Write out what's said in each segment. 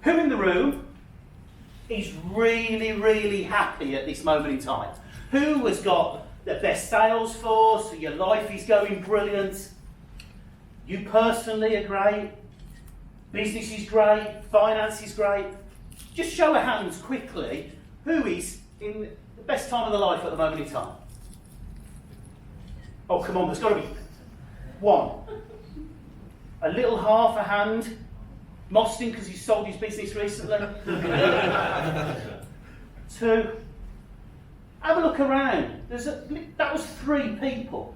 Who in the room is really, really happy at this moment in time? Who has got the best sales force? Your life is going brilliant. You personally are great. Business is great. Finance is great. Just show of hands quickly. Who is in the best time of their life at the moment in time? Oh, come on, there's got to be one. A little half a hand. Mostyn, because he's sold his business recently. 2. Have a look around. That was 3 people.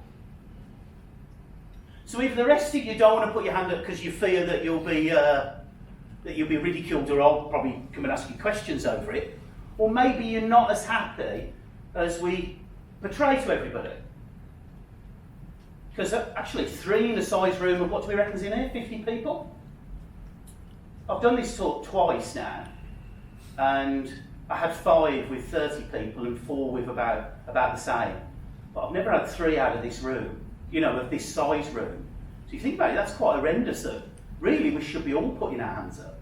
So if the rest of you don't want to put your hand up because you fear that you'll be ridiculed, or I'll probably come and ask you questions over it, or maybe you're not as happy as we portray to everybody. Because actually 3 in a size room of, what do we reckon's in here? 50 people? I've done this talk twice now, and I had 5 with 30 people and 4 with about the same. But I've never had 3 out of this room, of this size room. So you think about it, that's quite horrendous. That really we should be all putting our hands up.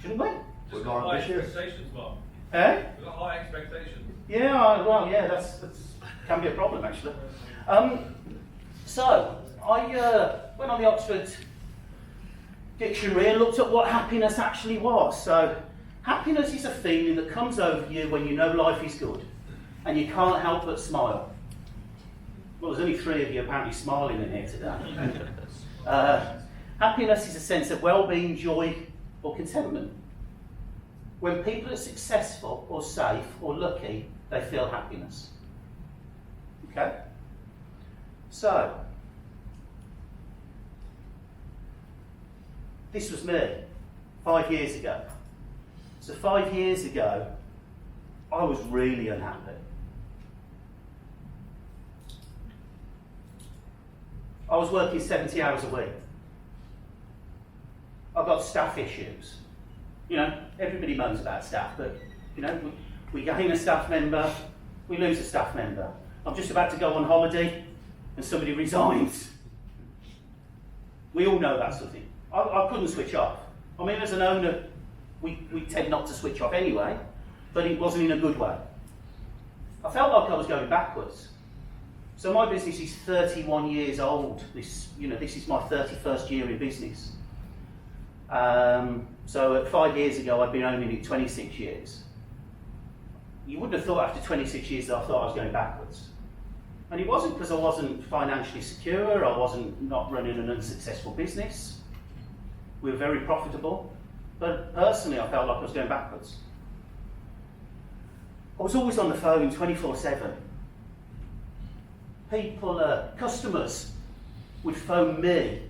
Shouldn't we? We've got high expectations, Mark. Eh? We've got high expectations. Yeah, that's can be a problem actually. So I went on the Oxford Dictionary and looked at what happiness actually was. So happiness is a feeling that comes over you when you know life is good and you can't help but smile. Well, there's only 3 of you apparently smiling in here today. Happiness is a sense of well-being, joy or contentment. When people are successful or safe or lucky, they feel happiness. Okay? So, this was me 5 years ago. So 5 years ago, I was really unhappy. I was working 70 hours a week. I've got staff issues. Everybody moans about staff, but, we gain a staff member, we lose a staff member. I'm just about to go on holiday and somebody resigns. We all know that sort of thing. I couldn't switch off. I mean, as an owner, we tend not to switch off anyway, but it wasn't in a good way. I felt like I was going backwards. So my business is 31 years old. This is my 31st year in business. So 5 years ago, I'd been owning it 26 years. You wouldn't have thought after 26 years that I thought I was going backwards. And it wasn't because I wasn't financially secure, I wasn't not running an unsuccessful business. We were very profitable, but personally I felt like I was going backwards. I was always on the phone 24/7. Customers would phone me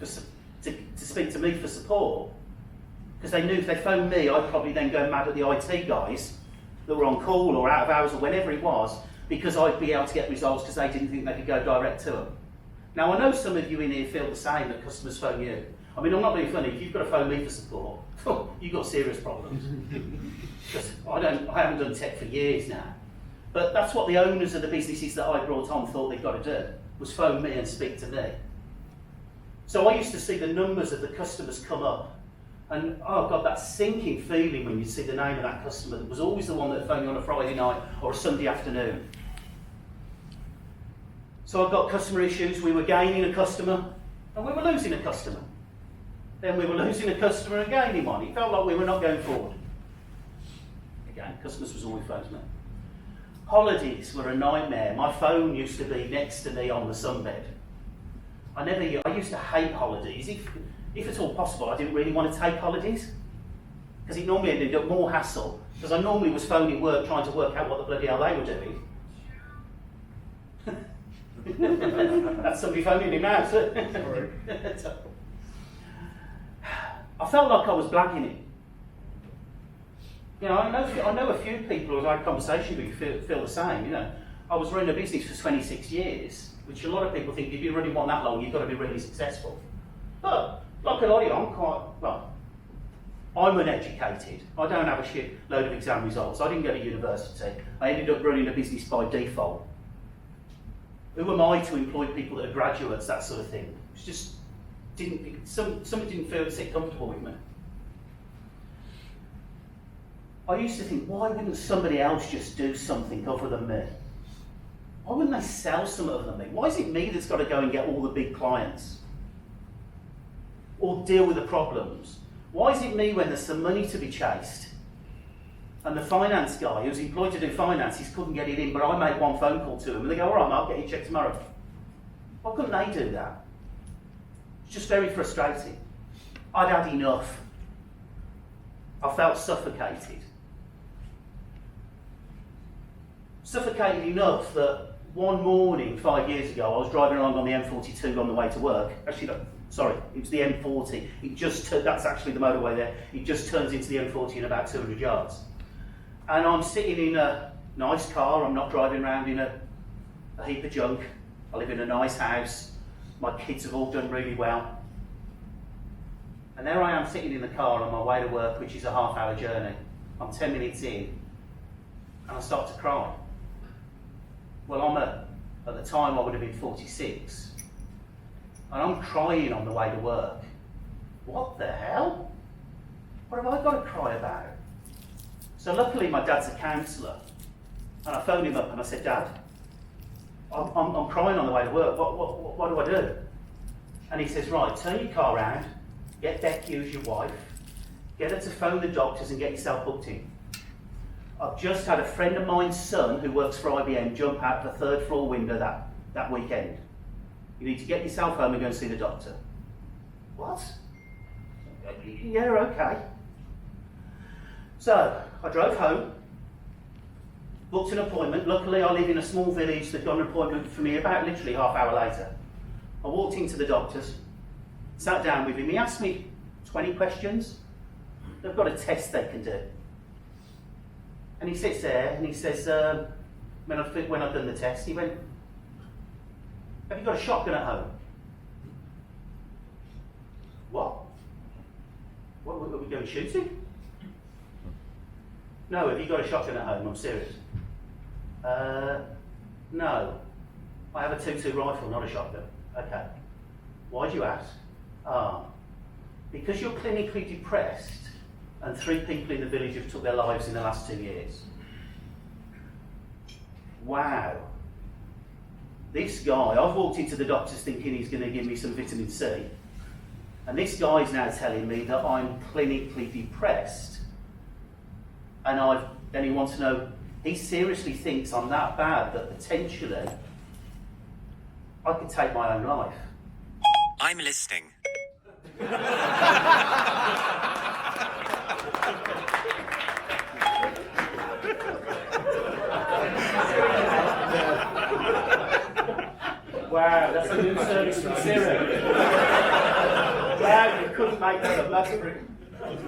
to speak to me for support, because they knew if they phoned me, I'd probably then go mad at the IT guys that were on call or out of hours or whenever it was, because I'd be able to get results because they didn't think they could go direct to them. Now I know some of you in here feel the same, that customers phone you. I mean, I'm not being funny, if you've got to phone me for support, you've got serious problems. Because I haven't done tech for years now. But that's what the owners of the businesses that I brought on thought they'd got to do, was phone me and speak to me. So I used to see the numbers of the customers come up, and oh God, that sinking feeling when you see the name of that customer that was always the one that phoned you on a Friday night or a Sunday afternoon. So I've got customer issues. We were gaining a customer and we were losing a customer. Then we were losing a customer and gaining one. It felt like we were not going forward. Again, customers was always phones me. Holidays were a nightmare. My phone used to be next to me on the sunbed. I used to hate holidays. If at all possible, I didn't really want to take holidays, because it normally ended up more hassle, because I normally was phoning work trying to work out what the bloody hell they were doing. That's somebody phoning me now. Sorry. I felt like I was blagging it. I know a few people who I've had conversation with feel the same. I was running a business for 26 years, which a lot of people think if you're running one that long, you've got to be really successful. But like a lot of you, I'm uneducated. I don't have a shit load of exam results. I didn't go to university. I ended up running a business by default. Who am I to employ people that are graduates, that sort of thing? It's just somebody didn't sit comfortable with me. I used to think, why wouldn't somebody else just do something other than me? Why wouldn't they sell something other than me? Why is it me that's got to go and get all the big clients? Or deal with the problems? Why is it me when there's some money to be chased? And the finance guy who's employed to do finances couldn't get it in, but I make one phone call to him and they go, all right, mate, I'll get you checked tomorrow. Why couldn't they do that? It's just very frustrating. I'd had enough. I felt suffocated. Suffocated enough that one morning, 5 years ago, I was driving along on the M42 on the way to work. Actually, no, sorry, it was the M40. That's actually the motorway there. It just turns into the M40 in about 200 yards. And I'm sitting in a nice car. I'm not driving around in a heap of junk. I live in a nice house. My kids have all done really well. And there I am sitting in the car on my way to work, which is a half-hour journey. I'm 10 minutes in, and I start to cry. Well, at the time I would have been 46, and I'm crying on the way to work. What the hell? What have I got to cry about? So luckily my dad's a counsellor, and I phoned him up and I said, Dad, I'm crying on the way to work. What do I do? And he says, right, turn your car around, get Becky, who's your wife, get her to phone the doctors and get yourself booked in. I've just had a friend of mine's son who works for IBM jump out the third floor window that weekend. You need to get yourself home and go and see the doctor. What? Yeah, okay. So I drove home, booked an appointment. Luckily I live in a small village that got an appointment for me about literally half hour later. I walked into the doctor's, sat down with him. He asked me 20 questions. They've got a test they can do. And he sits there and he says, when I've done the test, he went, have you got a shotgun at home? What? What, are we going shooting? No, have you got a shotgun at home? I'm serious. No. I have a 2.2 rifle, not a shotgun. Okay. Why do you ask? Because you're clinically depressed and 3 people in the village have took their lives in the last 2 years. Wow. This guy, I've walked into the doctors thinking he's going to give me some vitamin C, and this guy's now telling me that I'm clinically depressed, and then he wants to know, he seriously thinks I'm that bad that potentially I could take my own life. I'm listening. Wow, that's a new service from Siri. Wow, you couldn't make that up. That's brilliant.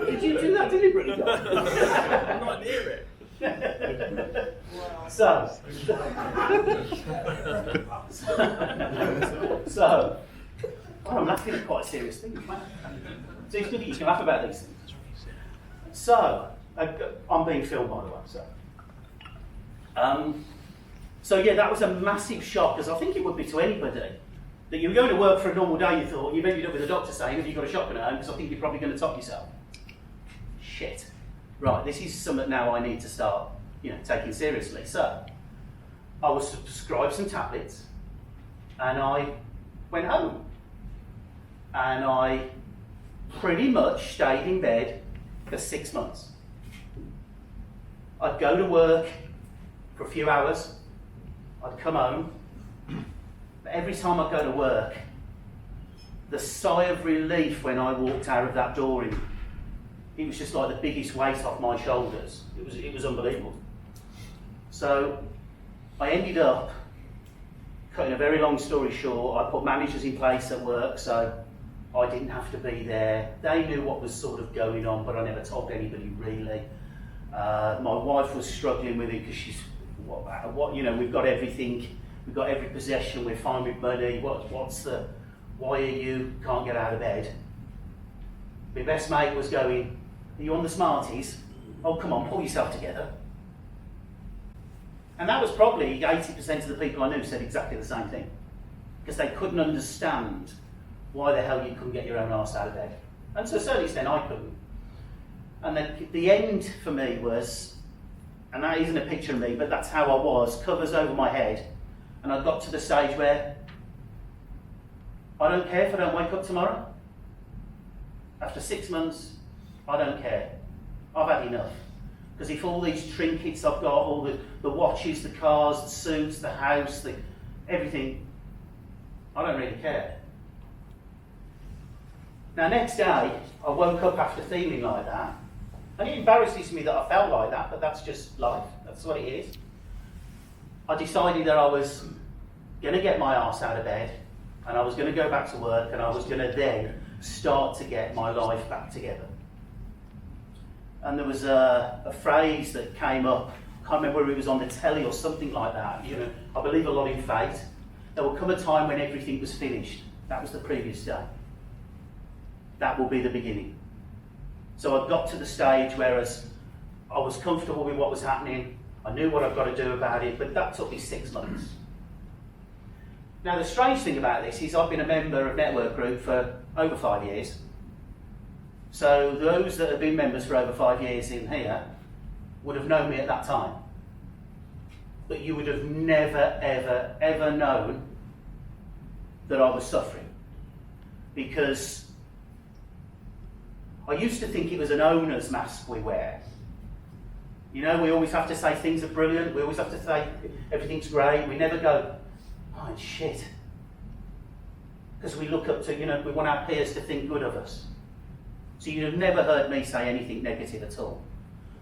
Did you do that deliberately? I'm not near it. So, oh, I'm laughing at quite a serious thing. So it's good that you can laugh about these things. So, I'm being filmed by the way. So yeah, that was a massive shock, as I think it would be to anybody. That you were going to work for a normal day, you thought, you've ended up with a doctor saying, have you got a shotgun at home? Because I think you're probably going to top yourself. Shit. Right, this is something now I need to start, taking seriously. So, I was prescribed some tablets, and I went home. And I pretty much stayed in bed for 6 months. I'd go to work for a few hours, I'd come home, but every time I go to work, the sigh of relief when I walked out of that door, it was just like the biggest weight off my shoulders. It was unbelievable. So I ended up, cutting a very long story short, I put managers in place at work, so I didn't have to be there. They knew what was sort of going on, but I never told anybody really. My wife was struggling with it because she's, we've got everything, we've got every possession, we're fine with money, why are you, can't get out of bed? My best mate was going, are you on the Smarties? Oh, come on, pull yourself together. And that was probably 80% of the people I knew said exactly the same thing. Because they couldn't understand why the hell you couldn't get your own arse out of bed. And to a certain extent I couldn't. And the end for me was, and that isn't a picture of me, but that's how I was, covers over my head. And I got to the stage where I don't care if I don't wake up tomorrow. After 6 months, I don't care. I've had enough. Because if all these trinkets I've got, all the watches, the cars, the suits, the house, everything, I don't really care. Now, next day, I woke up after feeling like that. And it embarrasses me that I felt like that, but that's just life. That's what it is. I decided that I was going to get my arse out of bed, and I was going to go back to work, and I was going to then start to get my life back together. And there was a phrase that came up, I can't remember whether it was on the telly or something like that. You know, I believe a lot in fate. There will come a time when everything was finished. That was the previous day. That will be the beginning. So I got to the stage whereas I was comfortable with what was happening, I knew what I've got to do about it, but that took me 6 months. Now the strange thing about this is I've been a member of Network Group for over 5 years. So those that have been members for over 5 years in here would have known me at that time. But you would have never, ever, ever known that I was suffering. Because I used to think it was an owner's mask we wear. You know, we always have to say things are brilliant, we always have to say everything's great, we never go, oh, it's shit. Because we look up to, you know, we want our peers to think good of us. So you'd have never heard me say anything negative at all.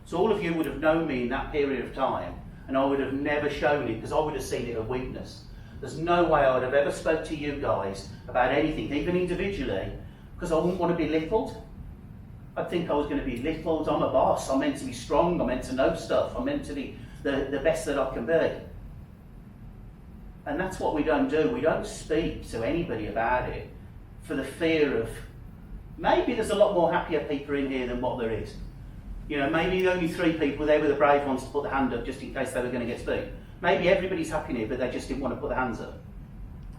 So all of you would have known me in that period of time, and I would have never shown it because I would have seen it as weakness. There's no way I would have ever spoke to you guys about anything, even individually, because I wouldn't want to be belittled. I'd think I was going to be belittled. I'm a boss. I'm meant to be strong. I'm meant to know stuff. I'm meant to be the best that I can be. And that's what we don't do. We don't speak to anybody about it for the fear of, maybe there's a lot more happier people in here than what there is. You know, maybe only 3 people, they were the brave ones to put their hand up just in case they were going to get spooked. Maybe everybody's happy here, but they just didn't want to put their hands up.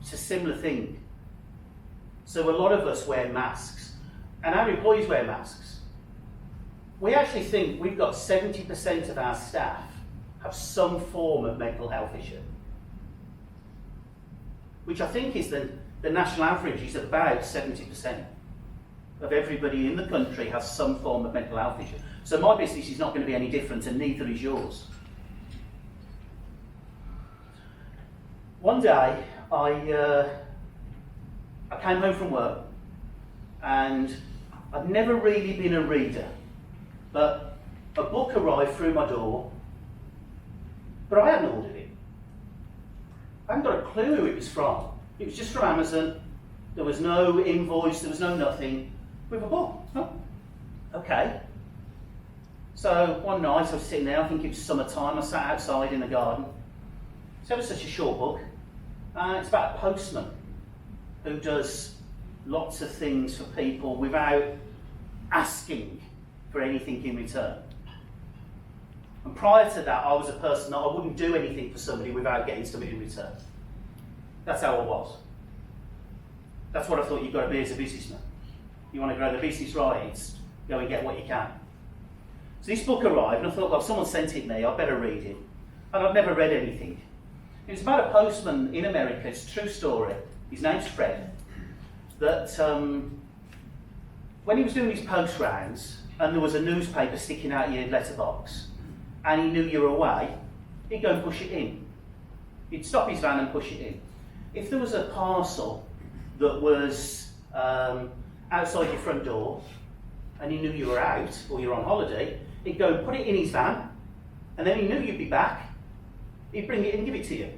It's a similar thing. So a lot of us wear masks, and our employees wear masks. We actually think we've got 70% of our staff have some form of mental health issue, which I think is the national average is about 70% of everybody in the country has some form of mental health issue. So my business is not going to be any different, and neither is yours. One day, I came home from work, and I'd never really been a reader, but a book arrived through my door, but I hadn't ordered it. I hadn't got a clue who it was from. It was just from Amazon. There was no invoice, there was no nothing. With a book. Oh, okay. So one night I was sitting there, I think it was summertime, I sat outside in the garden. It's ever such a short book. It's about a postman who does lots of things for people without asking for anything in return. And prior to that, I was a person that I wouldn't do anything for somebody without getting something in return. That's how I was. That's what I thought you've got to be as a businessman. You want to grow the business right, it's go and get what you can. So this book arrived, and I thought, well, someone sent it me, I better read it. And I've never read anything. It was about a postman in America, it's a true story. His name's Fred. That when he was doing his post rounds, and there was a newspaper sticking out of your letterbox, and he knew you were away, he'd go and push it in. He'd stop his van and push it in. If there was a parcel that was outside your front door, and he knew you were out, or you're on holiday, he'd go and put it in his van, and then he knew you'd be back, he'd bring it and give it to you.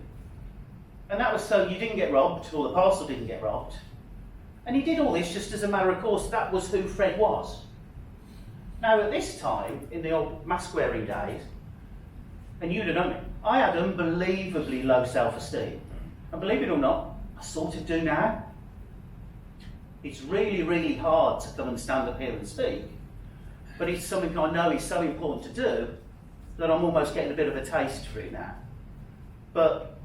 And that was so you didn't get robbed, or the parcel didn't get robbed. And he did all this just as a matter of course. That was who Fred was. Now at this time, in the old mask-wearing days, and you'd have known it, I had unbelievably low self-esteem. And believe it or not, I sort of do now. It's really, really hard to come and stand up here and speak, but it's something I know is so important to do that I'm almost getting a bit of a taste for it now. But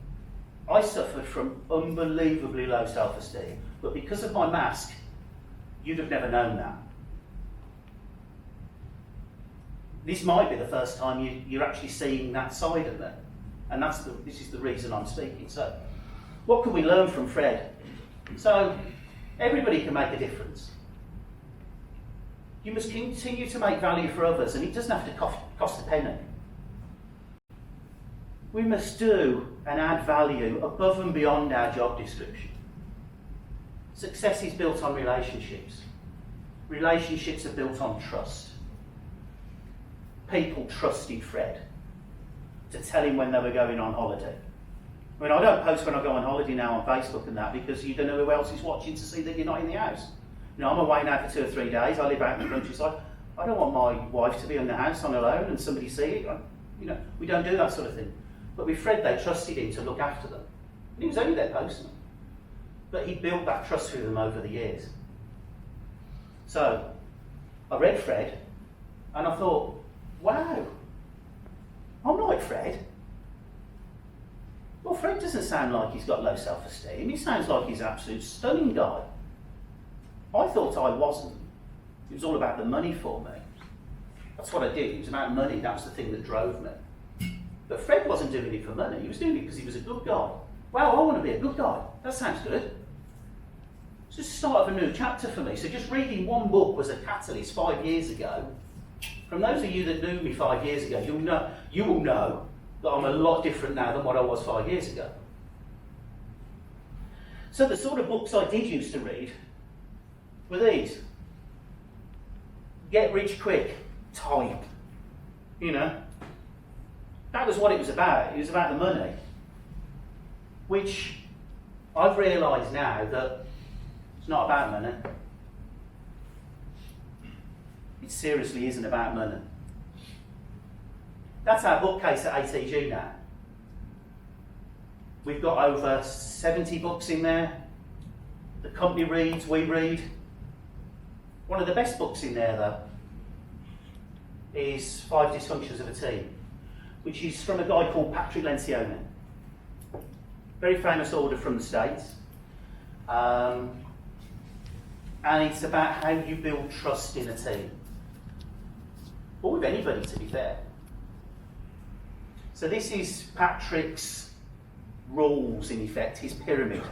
I suffered from unbelievably low self-esteem, but because of my mask, you'd have never known that. this might be the first time you're actually seeing that side of me. And this is the reason I'm speaking. So, what can we learn from Fred? So, everybody can make a difference. You must continue to make value for others, and it doesn't have to cost a penny. We must do and add value above and beyond our job description. Success is built on relationships. Relationships are built on trust. People trusted Fred to tell him when they were going on holiday. I mean, I don't post when I go on holiday now on Facebook and that, because you don't know who else is watching to see that you're not in the house. You know, I'm away now for 2 or 3 days. I live out in the countryside. I don't want my wife to be in the house on her own and somebody see it. You know, we don't do that sort of thing. But with Fred, they trusted him to look after them. And he was only their postman. But he built that trust with them over the years. So, I read Fred, and I thought, wow, I'm like Fred. Well, Fred doesn't sound like he's got low self-esteem. He sounds like he's an absolute stunning guy. I thought I wasn't. It was all about the money for me. That's what I did. It was about money. That was the thing that drove me. But Fred wasn't doing it for money. He was doing it because he was a good guy. Wow, I want to be a good guy. That sounds good. It's just the start of a new chapter for me. So just reading one book was a catalyst 5 years ago. From those of you that knew me 5 years ago, you will know that I'm a lot different now than what I was 5 years ago. So the sort of books I did used to read were these. Get rich quick type. You know. That was what it was about. It was about the money. Which I've realised now that it's not about money. It seriously isn't about money. That's our bookcase at ATG now. We've got over 70 books in there. The company reads, we read. One of the best books in there, though, is 5 Dysfunctions of a Team, which is from a guy called Patrick Lencioni. Very famous author from the States. And it's about how you build trust in a team. Or with anybody, to be fair. So this is Patrick's rules, in effect, his pyramid.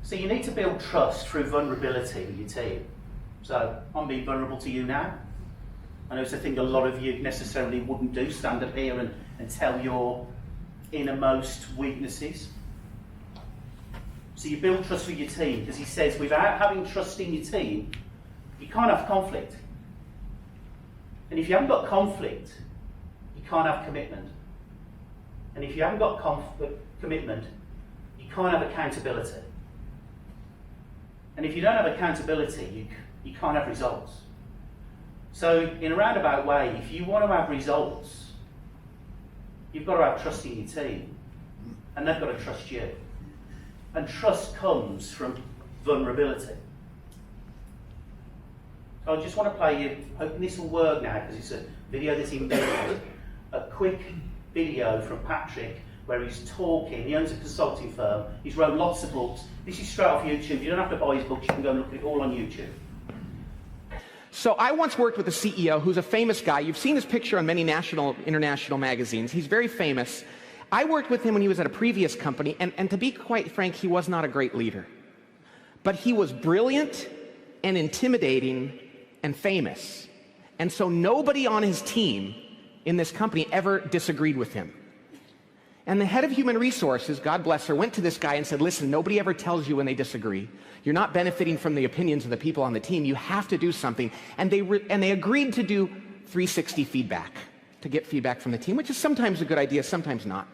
So you need to build trust through vulnerability with your team. So I'm being vulnerable to you now. I know it's a thing a lot of you necessarily wouldn't do, stand up here and tell your innermost weaknesses. So you build trust with your team, because he says without having trust in your team, you can't have conflict. And if you haven't got conflict, you can't have commitment. And if you haven't got commitment, you can't have accountability. And if you don't have accountability, you can't have results. So in a roundabout way, if you want to have results, you've got to have trust in your team. And they've got to trust you. And trust comes from vulnerability. So I just want to play you, hoping this will work now, because it's a video that's embedded, a quick video from Patrick where he's talking. He owns a consulting firm. He's wrote lots of books. This is straight off YouTube. You don't have to buy his books. You can go and look at it all on YouTube. So I once worked with a CEO who's a famous guy. You've seen his picture on many national, international magazines. He's very famous. I worked with him when he was at a previous company, and to be quite frank, he was not a great leader. But he was brilliant and intimidating and famous. And so nobody on his team in this company ever disagreed with him. And the head of human resources, God bless her, went to this guy and said, listen, nobody ever tells you when they disagree. You're not benefiting from the opinions of the people on the team. You have to do something. And they agreed to do 360 feedback, to get feedback from the team, which is sometimes a good idea, sometimes not.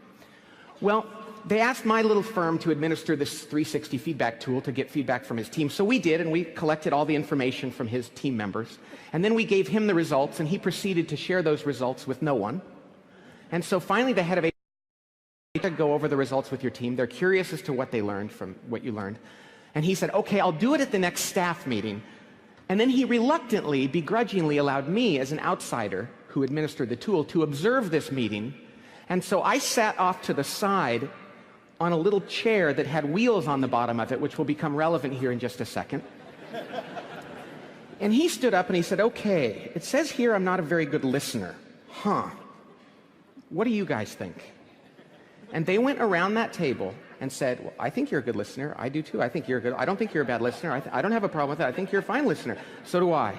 Well, they asked my little firm to administer this 360 feedback tool to get feedback from his team. So we did, and we collected all the information from his team members. And then we gave him the results, and he proceeded to share those results with no one. And so finally the head of HR go over the results with your team. They're curious as to what they learned from what you learned. And he said, okay, I'll do it at the next staff meeting. And then he reluctantly, begrudgingly allowed me as an outsider who administered the tool to observe this meeting. And so I sat off to the side on a little chair that had wheels on the bottom of it, which will become relevant here in just a second. And he stood up and he said, okay, it says here I'm not a very good listener. Huh. What do you guys think? And they went around that table and said, well, I think you're a good listener. I do too. I think you're good. I don't think you're a bad listener. I don't have a problem with that. I think you're a fine listener. So do I.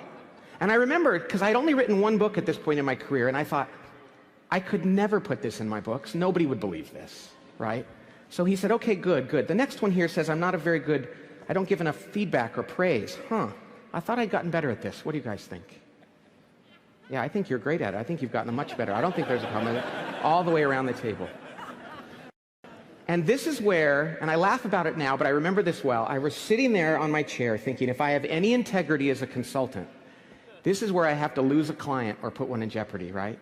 And I remembered, because I'd only written one book at this point in my career, and I thought, I could never put this in my books. Nobody would believe this, right? So he said, okay, good. The next one here says I don't give enough feedback or praise. Huh. I thought I'd gotten better at this. What do you guys think? Yeah, I think you're great at it. I think you've gotten much better. I don't think there's a problem with it. All the way around the table. And this is where, and I laugh about it now, but I remember this well. I was sitting there on my chair thinking, if I have any integrity as a consultant, this is where I have to lose a client or put one in jeopardy, right?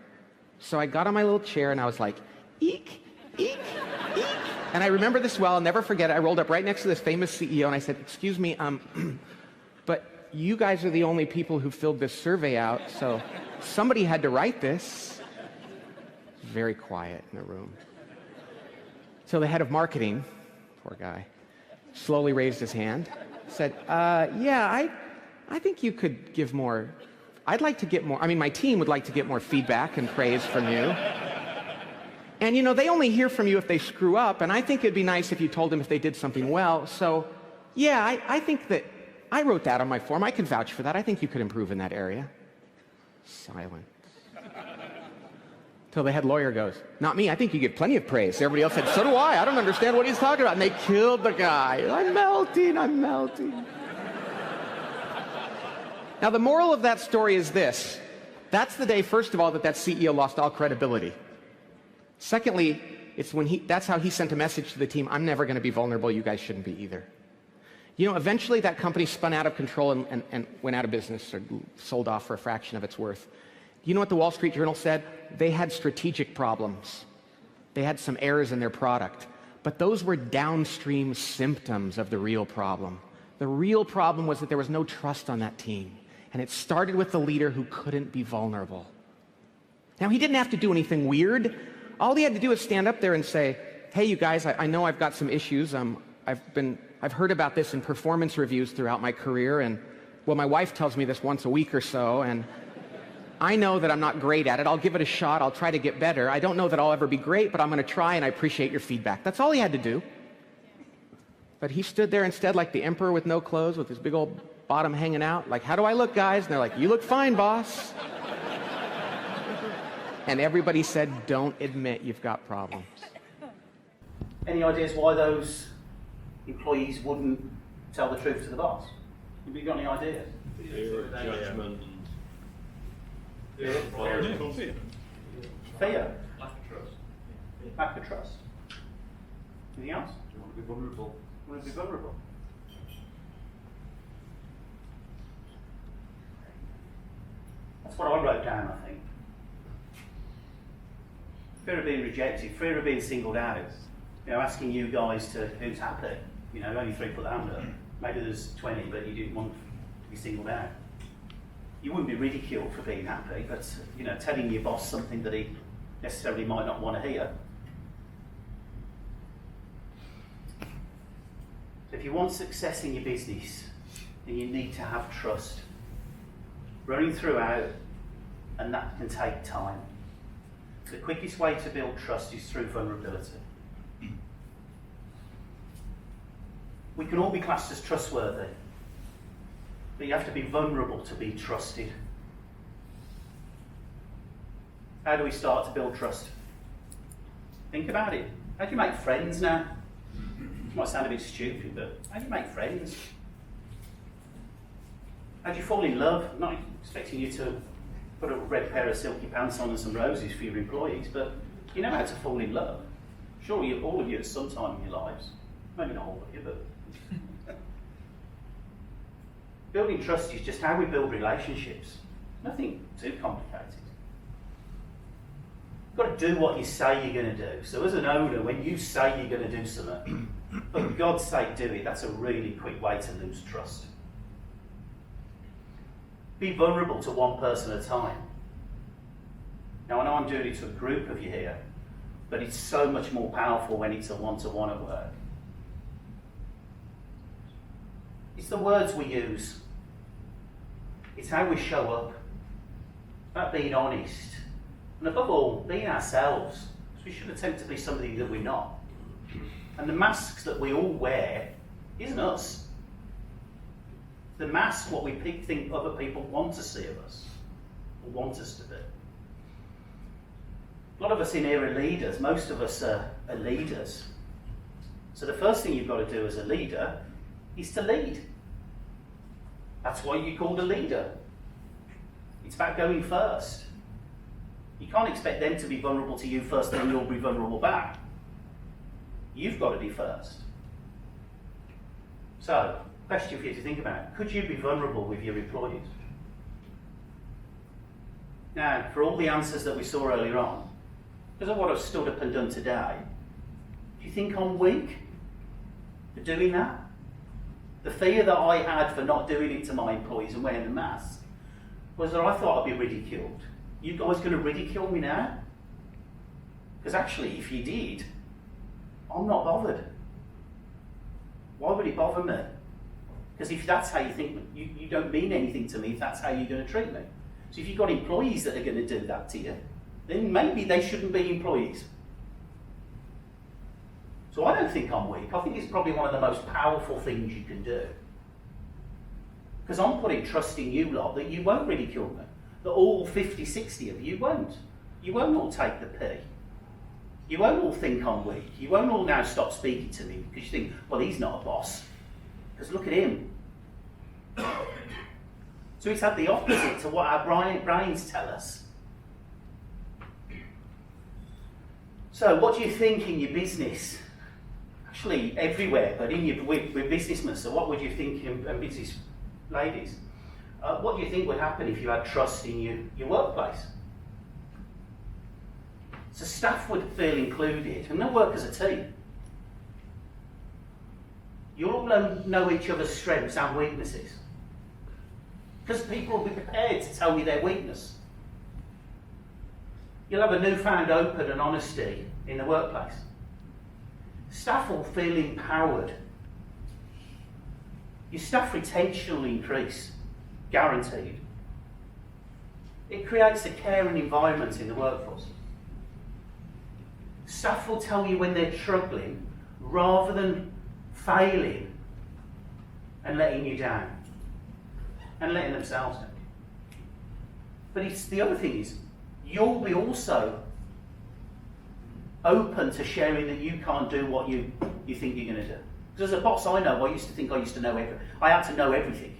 So I got on my little chair and I was like, eek, eek, eek. And I remember this well, I'll never forget it. I rolled up right next to this famous CEO and I said, excuse me, but you guys are the only people who filled this survey out, so somebody had to write this. Very quiet in the room. So the head of marketing, poor guy, slowly raised his hand, said, yeah, I think you could give more. I'd like to get more. I mean, my team would like to get more feedback and praise from you. And, you know, they only hear from you if they screw up, and I think it'd be nice if you told them if they did something well. So, yeah, I think that I wrote that on my form. I can vouch for that. I think you could improve in that area. Silence. Till the head lawyer goes, not me, I think you get plenty of praise. Everybody else said, so do I don't understand what he's talking about. And they killed the guy. I'm melting. Now, the moral of that story is this. That's the day, first of all, that CEO lost all credibility. Secondly, that's how he sent a message to the team, I'm never going to be vulnerable, you guys shouldn't be either. You know, eventually that company spun out of control and went out of business or sold off for a fraction of its worth. You know what the Wall Street Journal said? They had strategic problems. They had some errors in their product. But those were downstream symptoms of the real problem. The real problem was that there was no trust on that team. And it started with the leader who couldn't be vulnerable. Now, he didn't have to do anything weird. All he had to do was stand up there and say, hey, you guys, I know I've got some issues. I've heard about this in performance reviews throughout my career. And, well, my wife tells me this once a week or so. And I know that I'm not great at it. I'll give it a shot. I'll try to get better. I don't know that I'll ever be great, but I'm going to try, and I appreciate your feedback. That's all he had to do. But he stood there instead like the emperor with no clothes, with his big old bottom hanging out, like, how do I look, guys? And they're like, you look fine, boss. And everybody said, don't admit you've got problems. Any ideas why those employees wouldn't tell the truth to the boss? Have you got any ideas? Fear of judgment Fear. lack of trust. Lack of trust. Anything else? You want to be vulnerable. Want to be vulnerable. That's what I wrote down, I think. Fear of being rejected, fear of being singled out. You know, asking you guys to, who's happy? You know, only 3 put the hand up. Maybe there's 20, but you didn't want to be singled out. You wouldn't be ridiculed for being happy, but, you know, telling your boss something that he necessarily might not want to hear. If you want success in your business, then you need to have trust running throughout, and that can take time. The quickest way to build trust is through vulnerability. We can all be classed as trustworthy, but you have to be vulnerable to be trusted. How do we start to build trust? Think about it. How do you make friends now? It might sound a bit stupid, but how do you make friends? How do you fall in love? I'm not expecting you to put a red pair of silky pants on and some roses for your employees, but you know how to fall in love. Surely all of you at some time in your lives. Maybe not all of you, but... Building trust is just how we build relationships. Nothing too complicated. You've got to do what you say you're going to do. So as an owner, when you say you're going to do something, for God's sake do it, that's a really quick way to lose trust. Be vulnerable to one person at a time. Now I know I'm doing it to a group of you here, but it's so much more powerful when it's a one-to-one at work. It's the words we use. It's how we show up. About being honest. And above all, being ourselves. Because we should attempt to be somebody that we're not. And the masks that we all wear isn't us. The mask, what we think other people want to see of us, or want us to be. A lot of us in here are leaders. Most of us are leaders. So the first thing you've got to do as a leader is to lead. That's why you're called a leader. It's about going first. You can't expect them to be vulnerable to you first, then you'll be vulnerable back. You've got to be first. So, question for you to think about. Could you be vulnerable with your employees? Now, for all the answers that we saw earlier on, because of what I've stood up and done today, do you think I'm weak for doing that? The fear that I had for not doing it to my employees and wearing the mask was that I thought I'd be ridiculed. You guys going to ridicule me now? Because actually, if you did, I'm not bothered. Why would it bother me? Because if that's how you think, you don't mean anything to me if that's how you're going to treat me. So if you've got employees that are going to do that to you, then maybe they shouldn't be employees. So I don't think I'm weak. I think it's probably one of the most powerful things you can do. Because I'm putting trust in you lot that you won't ridicule me. That all 50, 60 of you won't. You won't all take the pee. You won't all think I'm weak. You won't all now stop speaking to me because you think, well, he's not a boss. Because look at him. So it's had the opposite to what our brains tell us. So what do you think in your business? Actually, everywhere, but in your with businessmen. So what would you think in business ladies? What do you think would happen if you had trust in your workplace? So staff would feel included, and they'll work as a team. You'll all know each other's strengths and weaknesses. Because people will be prepared to tell you their weakness. You'll have a newfound open and honesty in the workplace. Staff will feel empowered. Your staff retention will increase, guaranteed. It creates a caring environment in the workforce. Staff will tell you when they're struggling rather than failing and letting you down and letting themselves down. But the other thing is, you'll be also open to sharing that you can't do what you think you're going to do. Because as a boss, I know, I used to think I used to know everything. I had to know everything.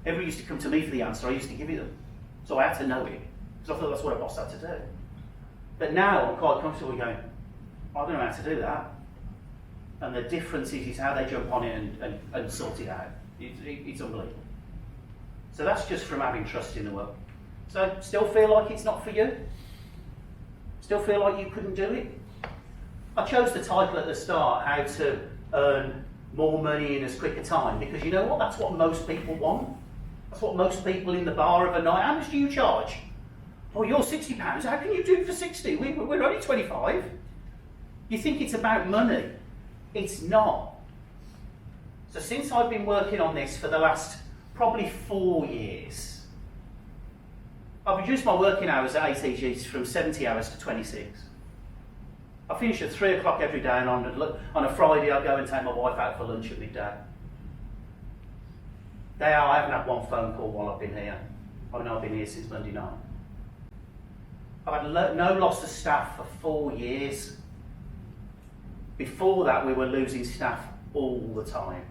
Everybody used to come to me for the answer, I used to give it them. So I had to know it, because I thought that's what a boss had to do. But now I'm quite comfortable going, I don't know how to do that. And the difference is how they jump on it and sort it out. It's unbelievable. So that's just from having trust in the work. So still feel like it's not for you? Still feel like you couldn't do it? I chose the title at the start, How to Earn More Money in as Quick a Time, because you know what? That's what most people want. That's what most people in the bar of a night, how much do you charge? Oh, you're £60, how can you do it for 60? We're only 25. You think it's about money. It's not. So since I've been working on this for the last probably 4 years, I've reduced my working hours at ATG from 70 hours to 26. I finish at 3 o'clock every day, and on a Friday I go and take my wife out for lunch at midday. I haven't had one phone call while I've been here. I mean, I've been here since Monday night. I've had no loss of staff for 4 years. Before that, we were losing staff all the time.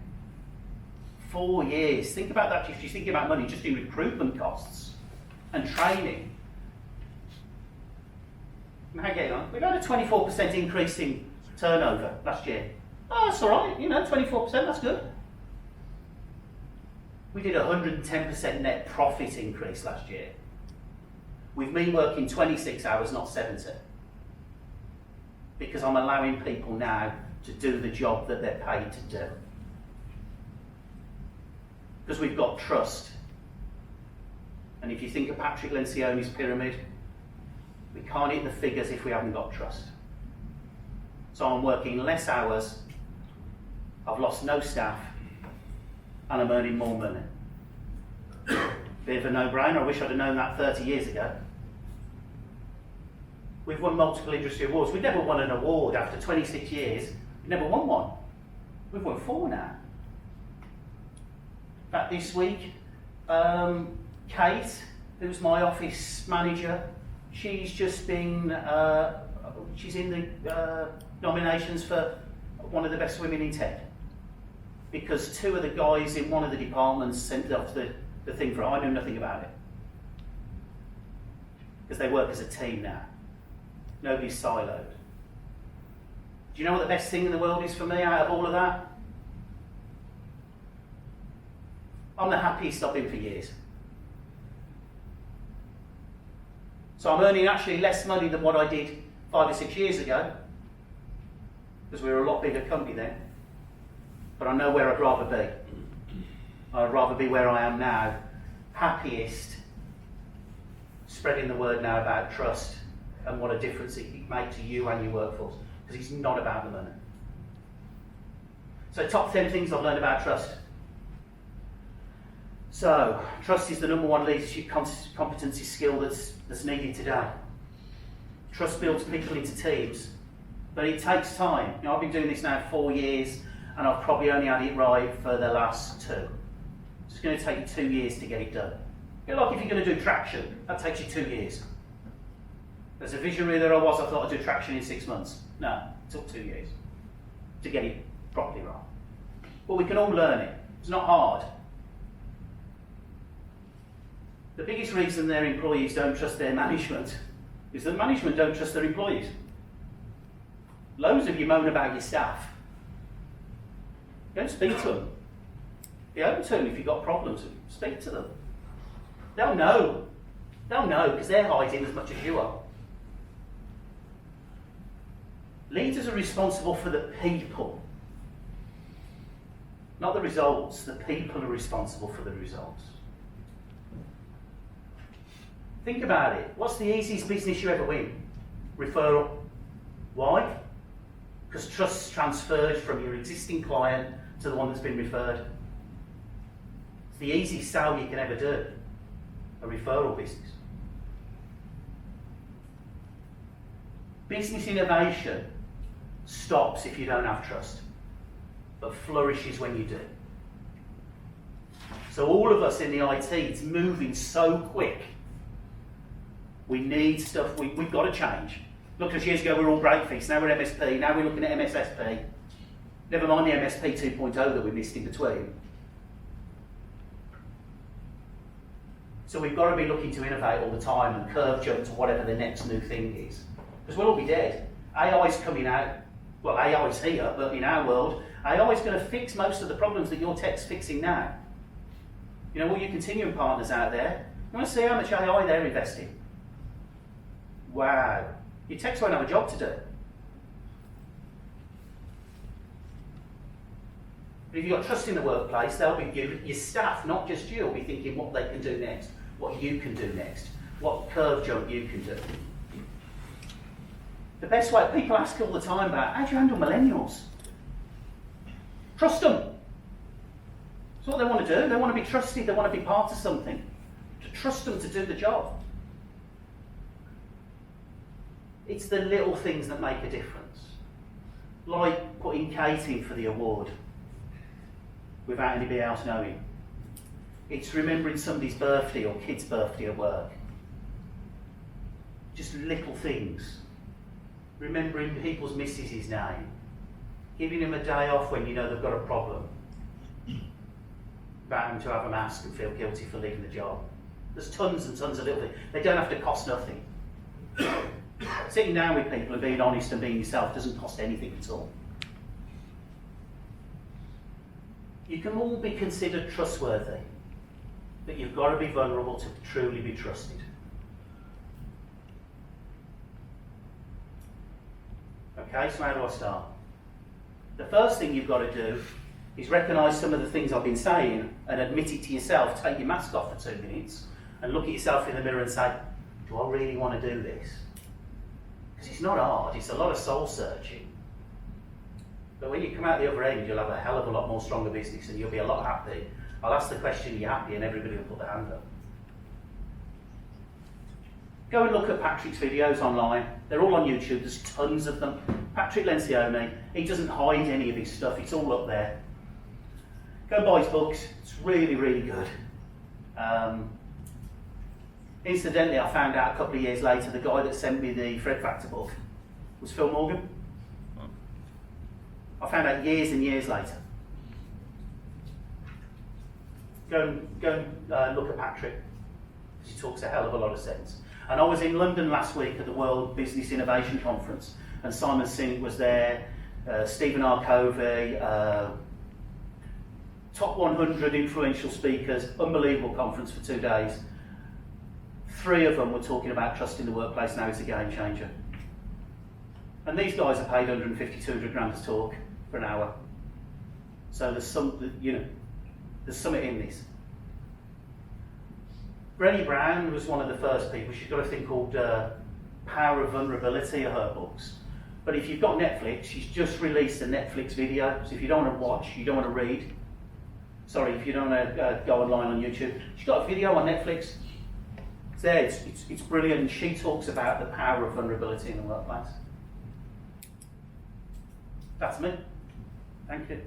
4 years. Think about that if you think about money just in recruitment costs and training. How getting on? We've had a 24% increase in turnover last year. Oh, that's all right. 24%, that's good. We did a 110% net profit increase last year. We've been working 26 hours, not 70. Because I'm allowing people now to do the job that they're paid to do. Because we've got trust. And if you think of Patrick Lencioni's pyramid, we can't hit the figures if we haven't got trust. So I'm working less hours, I've lost no staff, and I'm earning more money. Bit of a no-brainer. I wish I'd have known that 30 years ago. We've won multiple industry awards. We've never won an award after 26 years. We've never won one. We've won 4 now. In fact, this week, Kate, who's my office manager, she's just been, she's in the nominations for one of the best women in tech. Because 2 of the guys in one of the departments sent off the thing for it. I knew nothing about it. Because they work as a team now. Nobody's siloed. Do you know what the best thing in the world is for me out of all of that? I'm the happiest I've been for years. So I'm earning actually less money than what I did 5 or 6 years ago, because we were a lot bigger company then. But I know where I'd rather be. I'd rather be where I am now, happiest, spreading the word now about trust and what a difference it can make to you and your workforce, because it's not about the money. So top 10 things I've learned about trust. So, trust is the #1 leadership competency skill that's needed today. Trust builds people into teams, but it takes time. You know, I've been doing this now 4 years, and I've probably only had it right for the last 2. It's going to take you 2 years to get it done. You know, like if you're going to do traction, that takes you 2 years. As a visionary that I was, I thought I'd do traction in 6 months. No, it took 2 years to get it properly right. But we can all learn it. It's not hard. The biggest reason their employees don't trust their management is that management don't trust their employees. Loads of you moan about your staff. Go speak to them. Be open to them if you've got problems. Speak to them. They'll know. They'll know because they're hiding as much as you are. Leaders are responsible for the people, not the results. The people are responsible for the results. Think about it. What's the easiest business you ever win? Referral. Why? Because trust's transferred from your existing client to the one that's been referred. It's the easiest sale you can ever do. A referral business. Business innovation stops if you don't have trust, but flourishes when you do. So all of us in the IT, it's moving so quick. We need stuff, we've got to change. Look, at us years ago we were all breakfast, now we're MSP, now we're looking at MSSP. Never mind the MSP 2.0 that we missed in between. So we've got to be looking to innovate all the time and curve jump to whatever the next new thing is. Because we'll all be dead. AI's coming out, well AI's here, but in our world, AI's going to fix most of the problems that your tech's fixing now. You know, all your continuing partners out there, you want to see how much AI they're investing. Wow, your techs won't have a job to do. But if you've got trust in the workplace, they'll be your staff, not just you, will be thinking what they can do next, what you can do next, what curve jump you can do. The best way, people ask all the time about, how do you handle millennials? Trust them. That's what they want to do. They want to be trusted, they want to be part of something. To trust them to do the job. It's the little things that make a difference. Like putting Kate in for the award without anybody else knowing. It's remembering somebody's birthday or kid's birthday at work. Just little things. Remembering people's missus' name. Giving them a day off when you know they've got a problem. About them to have a mask and feel guilty for leaving the job. There's tons and tons of little things. They don't have to cost nothing. Sitting down with people and being honest and being yourself doesn't cost anything at all. You can all be considered trustworthy, but you've got to be vulnerable to truly be trusted. Okay, so how do I start? The first thing you've got to do is recognise some of the things I've been saying and admit it to yourself. Take your mask off for 2 minutes and look at yourself in the mirror and say, do I really want to do this? Because it's not hard, it's a lot of soul searching. But when you come out the other end, you'll have a hell of a lot more stronger business and you'll be a lot happy. I'll ask the question, are you happy? And everybody will put their hand up. Go and look at Patrick's videos online. They're all on YouTube. There's tons of them. Patrick Lencioni, he doesn't hide any of his stuff. It's all up there. Go and buy his books. It's really, really good. Incidentally, I found out a couple of years later the guy that sent me the Fred Factor book was Phil Morgan. I found out years and years later. Go and look at Patrick. He talks a hell of a lot of sense. And I was in London last week at the World Business Innovation Conference, and Simon Sinek was there, Stephen R. Covey, top 100 influential speakers, unbelievable conference for 2 days. 3 of them were talking about trust in the workplace. Now it's a game changer. And these guys are paid 150, 200 grand to talk for an hour. So there's some, there's something in this. Brené Brown was one of the first people. She's got a thing called Power of Vulnerability of her books. But if you've got Netflix, she's just released a Netflix video. So if you don't want to watch, you don't want to read. Sorry, if you don't want to go online on YouTube, she's got a video on Netflix. It's there. It's brilliant. And she talks about the power of vulnerability in the workplace. That's me. Thank you.